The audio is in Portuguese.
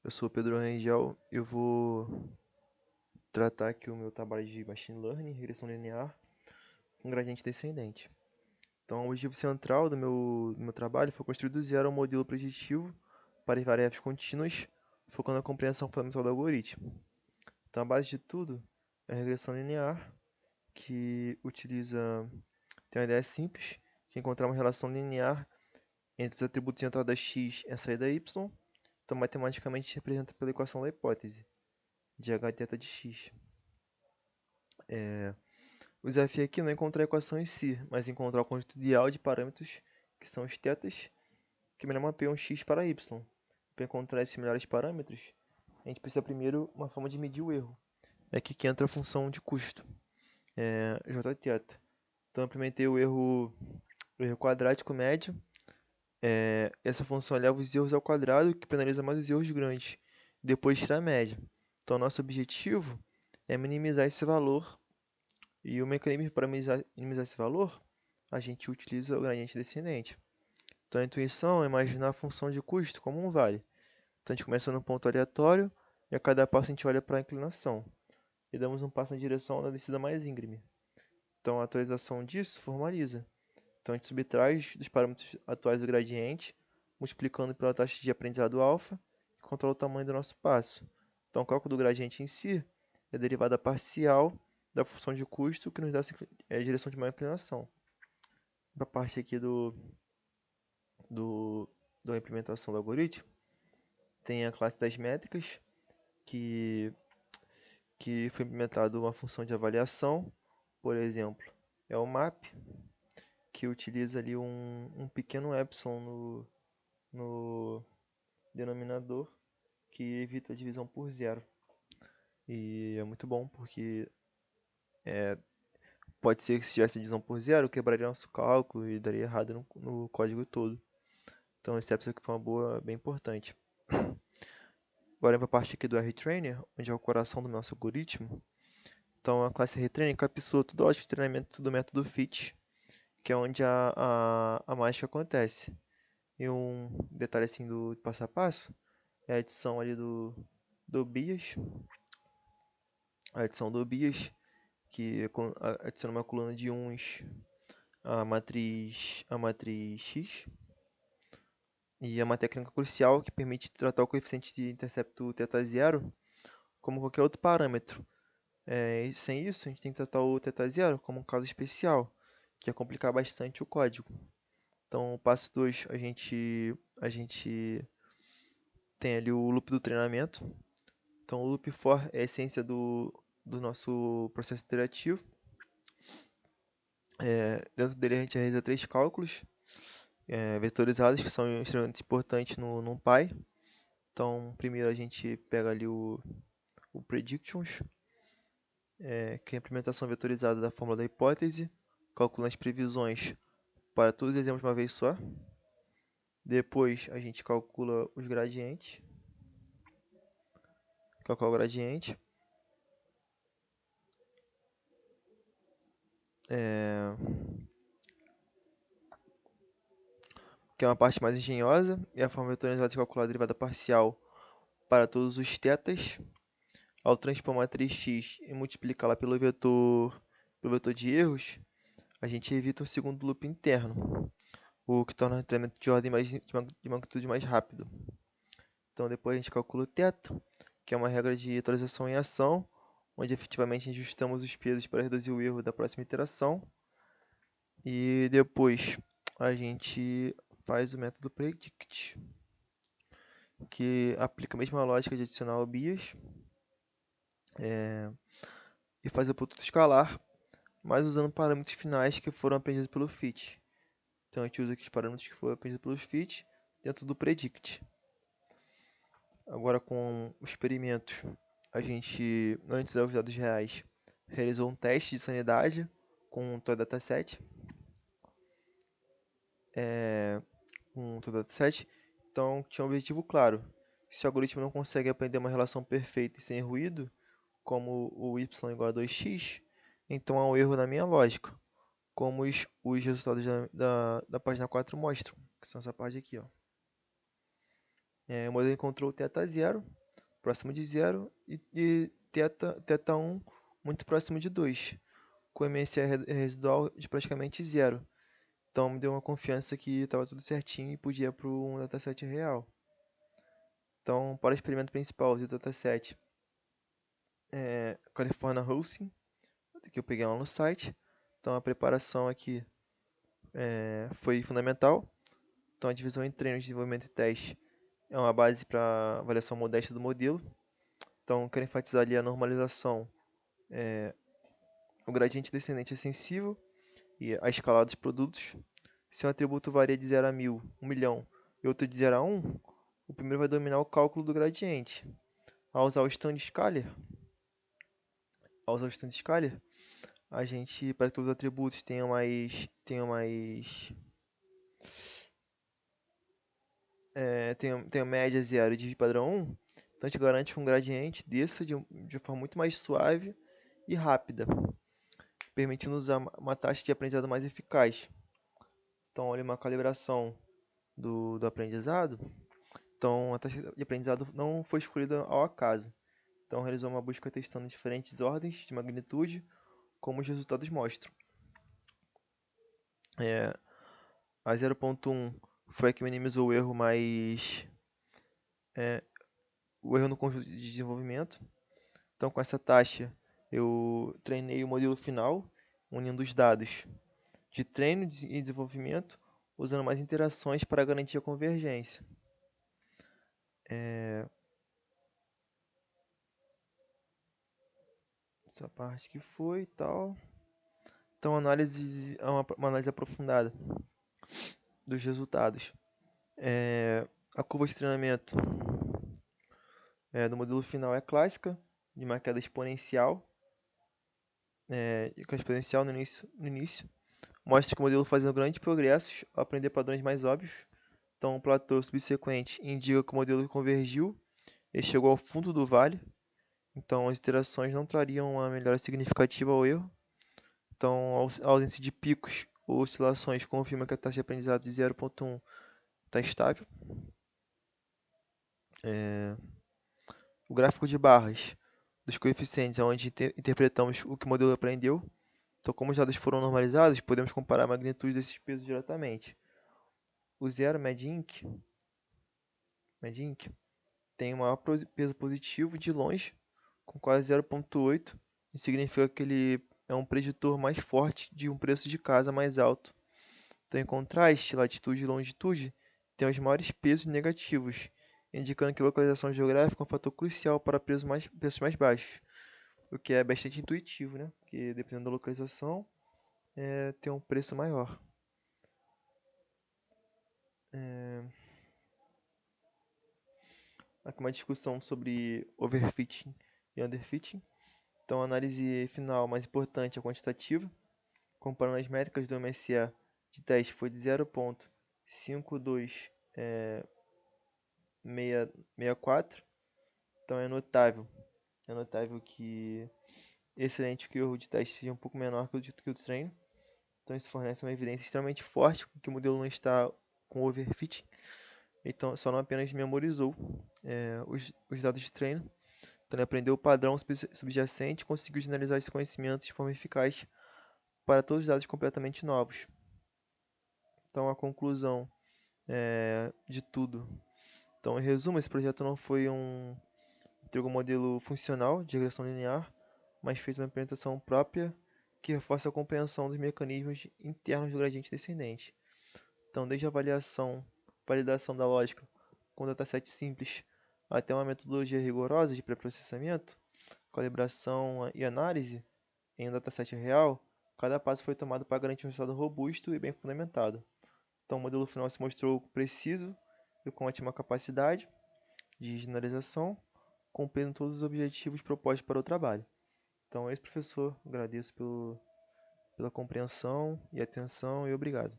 Eu sou o Pedro Rangel e eu vou tratar aqui o meu trabalho de Machine Learning, regressão linear, com gradiente descendente. Então, o objetivo central do meu trabalho foi construir do zero um modelo preditivo para as variáveis contínuas, focando na compreensão fundamental do algoritmo. Então, a base de tudo é a regressão linear, que tem uma ideia simples, que é encontrar uma relação linear entre os atributos de entrada x e a saída y. Então, matematicamente, representa pela equação da hipótese de h θ de x. O desafio aqui não é encontrar a equação em si, mas encontrar o conjunto ideal de parâmetros, que são os θs, que melhor mapeiam x para y. Para encontrar esses melhores parâmetros, a gente precisa primeiro uma forma de medir o erro. É aqui que entra a função de custo, jθ. Então eu implementei o erro quadrático médio. Essa função eleva os erros ao quadrado, que penaliza mais os erros grandes. Depois tira a média. Então nosso objetivo é minimizar esse valor. E o mecanismo para minimizar esse valor, a gente utiliza o gradiente descendente. Então a intuição é imaginar a função de custo como um vale. Então a gente começa num ponto aleatório e a cada passo a gente olha para a inclinação. E damos um passo na direção da descida mais íngreme. Então a atualização disso formaliza. Então a gente subtrai dos parâmetros atuais do gradiente, multiplicando pela taxa de aprendizado alfa, e controla o tamanho do nosso passo. Então o cálculo do gradiente em si é a derivada parcial da função de custo que nos dá a direção de maior inclinação. Para a parte aqui do, da implementação do algoritmo, tem a classe das métricas, que, que foi implementada uma função de avaliação, por exemplo, é o map, que utiliza ali um pequeno epsilon no denominador, que evita a divisão por zero. E é muito bom porque pode ser que se tivesse divisão por zero, quebraria nosso cálculo e daria errado no código todo. Então esse epsilon aqui foi uma boa, bem importante. Agora para a parte aqui do RTrainer, onde é o coração do nosso algoritmo. Então a classe RTrainer encapsula todo o lógico de treinamento do método FIT, que é onde a mágica acontece. E um detalhe assim do passo a passo é a adição ali do bias, a adição do bias, que adiciona uma coluna de uns a matriz X, e é uma técnica crucial que permite tratar o coeficiente de intercepto θ0 como qualquer outro parâmetro. E sem isso, a gente tem que tratar o θ0 como um caso especial, que ia complicar bastante o código. Então, o passo 2, a gente tem ali o loop do treinamento. Então, o loop for é a essência do nosso processo iterativo. Dentro dele, a gente realiza 3 cálculos vetorizados, que são extremamente importantes no NumPy. Então, primeiro a gente pega ali o predictions, que é a implementação vetorizada da fórmula da hipótese, calcula as previsões para todos os exemplos de uma vez só. Depois a gente calcula os gradientes, calcula o gradiente, que é uma parte mais engenhosa, e a forma vetorizada de calcular a derivada parcial para todos os θs. Ao transpor a matriz X e multiplicá-la pelo vetor de erros, a gente evita um segundo loop interno, o que torna o treinamento de ordem de magnitude mais rápido. Então depois a gente calcula o teto, que é uma regra de atualização em ação, onde efetivamente ajustamos os pesos para reduzir o erro da próxima iteração. E depois a gente faz o método predict, que aplica a mesma lógica de adicionar o bias e faz o produto escalar, mas usando parâmetros finais que foram aprendidos pelo fit. Então a gente usa aqui os parâmetros que foram aprendidos pelo fit dentro do predict. Agora com os experimentos, a gente, antes dos dados reais, realizou um teste de sanidade com o dataset. Então tinha um objetivo claro. Se o algoritmo não consegue aprender uma relação perfeita e sem ruído, como o y igual a 2x, então há um erro na minha lógica, como os resultados da página 4 mostram, que são essa parte aqui, ó. O modelo encontrou θ zero, próximo de zero, e θ 1 muito próximo de 2, com MSE residual de praticamente zero. Então me deu uma confiança que estava tudo certinho e podia ir para um dataset real. Então, para o experimento principal do dataset, California Hosting, que eu peguei lá no site. Então a preparação aqui foi fundamental. Então a divisão em treino, desenvolvimento e teste é uma base para avaliação modesta do modelo. Então quero enfatizar ali a normalização, o gradiente descendente é sensível e a escala dos produtos. Se um atributo varia de 0 a 1000, 1 milhão, e outro de 0 a 1, o primeiro vai dominar o cálculo do gradiente. Ao usar o stand scaler, a gente, para que todos os atributos tenham média 0 de padrão 1, então a gente garante que um gradiente desça de forma muito mais suave e rápida, permitindo usar uma taxa de aprendizado mais eficaz. Então, olha uma calibração do aprendizado. Então, a taxa de aprendizado não foi escolhida ao acaso. Então, realizou uma busca testando diferentes ordens de magnitude, como os resultados mostram. A 0.1 foi a que minimizou o erro o erro no conjunto de desenvolvimento. Então, com essa taxa, eu treinei o modelo final, unindo os dados de treino e desenvolvimento, usando mais interações para garantir a convergência. Essa parte que foi e tal. Então, uma análise aprofundada dos resultados. A curva de treinamento do modelo final é clássica, de uma queda exponencial, no início. Mostra que o modelo fazendo grandes progressos ao aprender padrões mais óbvios. Então, o platô subsequente indica que o modelo convergiu e chegou ao fundo do vale. Então, as iterações não trariam uma melhora significativa ao erro. Então, a ausência de picos ou oscilações confirma que a taxa de aprendizado de 0.1 está estável. O gráfico de barras dos coeficientes é onde interpretamos o que o modelo aprendeu. Então, como os dados foram normalizados, podemos comparar a magnitude desses pesos diretamente. O zero Medinc tem o maior peso positivo de longe, com quase 0,8, e significa que ele é um preditor mais forte de um preço de casa mais alto. Então, em contraste, latitude e longitude têm os maiores pesos negativos, indicando que a localização geográfica é um fator crucial para preços mais baixos, o que é bastante intuitivo, né? Porque dependendo da localização, tem um preço maior. Aqui uma discussão sobre overfitting e underfitting. Então, a análise final mais importante é quantitativa, comparando as métricas do MSE de teste foi de 0.5264. Então, é notável que excelente que o erro de teste seja um pouco menor que o treino. Então, isso fornece uma evidência extremamente forte que o modelo não está com overfitting. Então, só não apenas memorizou os dados de treino, então ele aprendeu o padrão subjacente e conseguiu generalizar esse conhecimento de forma eficaz para todos os dados completamente novos. Então, a conclusão de tudo. Então, em resumo, esse projeto não foi entregou um modelo funcional de regressão linear, mas fez uma implementação própria que reforça a compreensão dos mecanismos internos do gradiente descendente. Então, desde a validação da lógica com dataset simples até uma metodologia rigorosa de pré-processamento, calibração e análise em um dataset real, cada passo foi tomado para garantir um resultado robusto e bem fundamentado. Então, o modelo final se mostrou preciso e com ótima capacidade de generalização, cumprindo todos os objetivos propostos para o trabalho. Então, é isso, professor. Agradeço pela compreensão e atenção e obrigado.